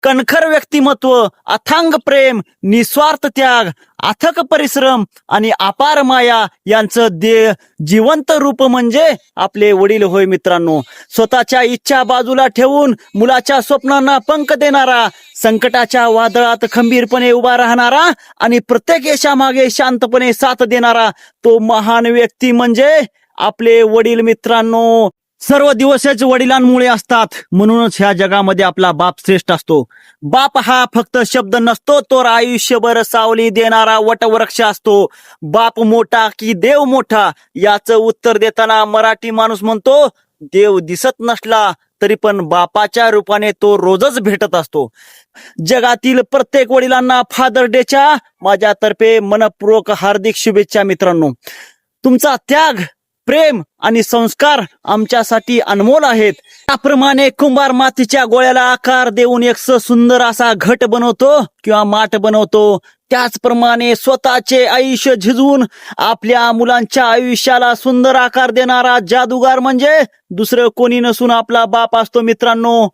कणखर व्यक्तिमत्व, अथांग प्रेम, निस्वार्थ त्याग, अथक परिश्रम आणि अपार माया यांचं जिवंत रूप म्हणजे आपले वडील होय मित्रांनो. स्वतःच्या इच्छा बाजूला ठेवून मुलाच्या स्वप्नांना पंख देणारा, संकटाच्या वादळात खंबीरपणे उभा राहणारा आणि प्रत्येक यशामागे शांतपणे साथ देणारा तो महान व्यक्ती म्हणजे आपले वडील मित्रांनो. सर्व दिवसच वडिलांमुळे असतात, म्हणूनच ह्या जगामध्ये आपला बाप श्रेष्ठ असतो. बाप हा फक्त शब्द नसतो, तो आयुष्यभर सावली देणारा वटवृक्ष असतो. बाप मोठा की देव मोठा याचं उत्तर देताना मराठी माणूस म्हणतो, देव दिसत नसला तरी पण बापाच्या रूपाने तो रोजच भेटत असतो. जगातील प्रत्येक वडिलांना फादर डेच्या माझ्यातर्फे मनपूर्वक हार्दिक शुभेच्छा मित्रांनो. तुमचा त्याग, प्रेम आणि संस्कार आमच्यासाठी अनमोल आहेत. त्याप्रमाणे कुंभार मातीच्या गोळ्याला आकार देऊन एक सुंदर असा घट बनवतो किंवा माठ बनवतो, त्याचप्रमाणे स्वतःचे आयुष्य झिजवून आपल्या मुलांच्या आयुष्याला सुंदर आकार देणारा जादूगार म्हणजे दुसरं कोणी नसून आपला बाप असतो मित्रांनो.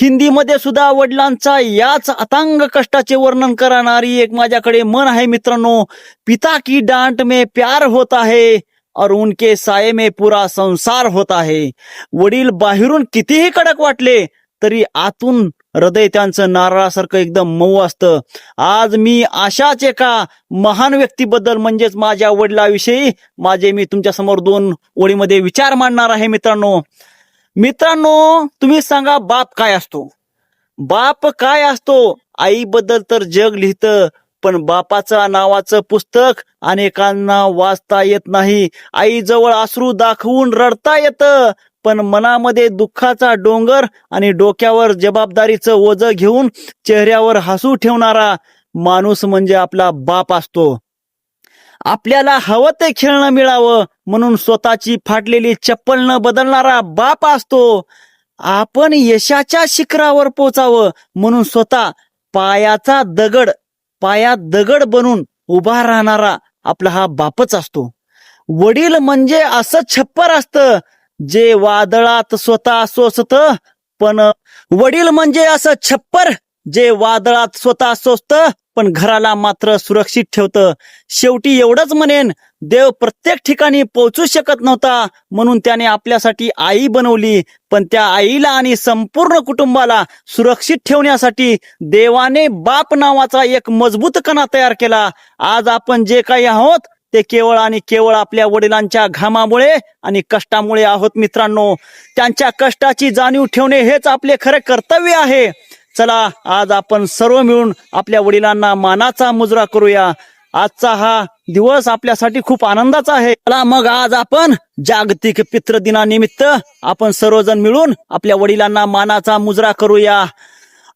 हिंदीमध्ये सुद्धा वडिलांचा याच अथांग कष्टाचे वर्णन करणारी एक माझ्याकडे म्हण आहे मित्रांनो. पिता की डांट में प्यार होता है और उनके साये में पूरा संसार होता है. वडील बाहेरून कितीही कडक वाटले तरी आतून हृदय त्यांचं नारळासारखं एकदम मऊ असतं. आज मी अशाच एका महान व्यक्तीबद्दल म्हणजेच माझ्या वडिलाविषयी मी तुमच्या समोर 2 ओळीमध्ये विचार मांडणार आहे मित्रांनो. तुम्ही सांगा, बाप काय असतो? बाप काय असतो? आईबद्दल तर जग लिहितं, पण बापाचं नावाचं पुस्तक अनेकांना वाचता येत नाही. आईजवळ अश्रू दाखवून रडता येतं, पण मनामध्ये दुःखाचा डोंगर आणि डोक्यावर जबाबदारीचं ओझं घेऊन चेहऱ्यावर हसू ठेवणारा माणूस म्हणजे आपला बाप असतो. आपल्याला हवं ते खेळणं मिळावं म्हणून स्वतःची फाटलेली चप्पल न बदलणारा बाप असतो. आपण यशाच्या शिखरावर पोचावं म्हणून स्वतः पायात दगड बनून उभा राहणारा आपला हा बापच असतो. वडील म्हणजे असं छप्पर असतं जे वादळात स्वतः सोसतं, पण घराला मात्र सुरक्षित ठेवतं. शेवटी एवढंच म्हणेन, देव प्रत्येक ठिकाणी पोहोचू शकत नव्हता म्हणून त्याने आपल्यासाठी आई बनवली, पण त्या आईला आणि संपूर्ण कुटुंबाला सुरक्षित ठेवण्यासाठी देवाने बाप नावाचा एक मजबूत कणा तयार केला. आज आपण जे काही आहोत ते केवळ आणि केवळ आपल्या वडिलांच्या घामामुळे आणि कष्टामुळे आहोत मित्रांनो. त्यांच्या कष्टाची जाणीव ठेवणे हेच आपले खरे कर्तव्य आहे. चला, आज आपण सर्व मिळून आपल्या वडिलांना मानाचा मुजरा करूया. आजचा हा दिवस आपल्यासाठी खूप आनंदाचा आहे. चला मग आज आपण जागतिक पितृदिनानिमित्त आपण सर्वजण मिळून आपल्या वडिलांना मानाचा मुजरा करूया.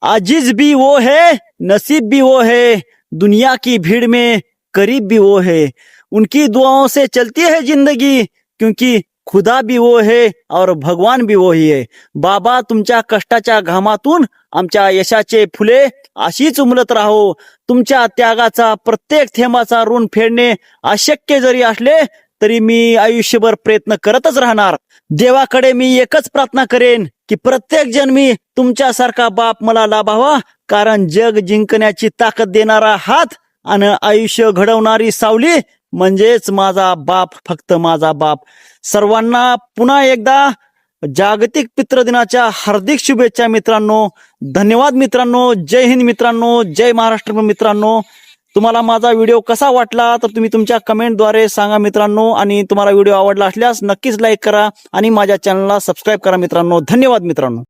अजीज भी वो है, नसीब भी वो है, दुनिया की भीड़ में करीब भी वो है, उनकी दुआओं से चलती है जिंदगी, क्योंकि खुदा भी वो है और भगवान भी वो ही है. बाबा, तुमच्या कष्टाच्या घामातून आमच्या यशाचे फुले अशीच उमलत राहो. तुमच्या त्यागाचा प्रत्येक थेंबाचा ऋण फेडणे अशक्य जरी असले तरी मी आयुष्यभर प्रयत्न करतच राहणार. देवाकडे मी एकच प्रार्थना करेन की प्रत्येक जन्मी तुमच्यासारखा बाप मला लाभावा, कारण जग जिंकण्याची ताकद देणारा हात आणि आयुष्य घडवणारी सावली म्हणजेच माझा बाप, फक्त माझा बाप. सर्वांना पुन्हा एकदा जागतिक पितृदिनाच्या हार्दिक शुभेच्छा मित्रांनो. धन्यवाद मित्रांनो. जय हिंद मित्रांनो. जय महाराष्ट्र मित्रांनो. तुम्हाला माझा व्हिडिओ कसा वाटला तर तुम्ही तुमच्या कमेंटद्वारे सांगा मित्रांनो. आणि तुम्हाला व्हिडिओ आवडला असल्यास नक्कीच लाईक करा आणि माझ्या चॅनलला सबस्क्राईब करा मित्रांनो. धन्यवाद मित्रांनो.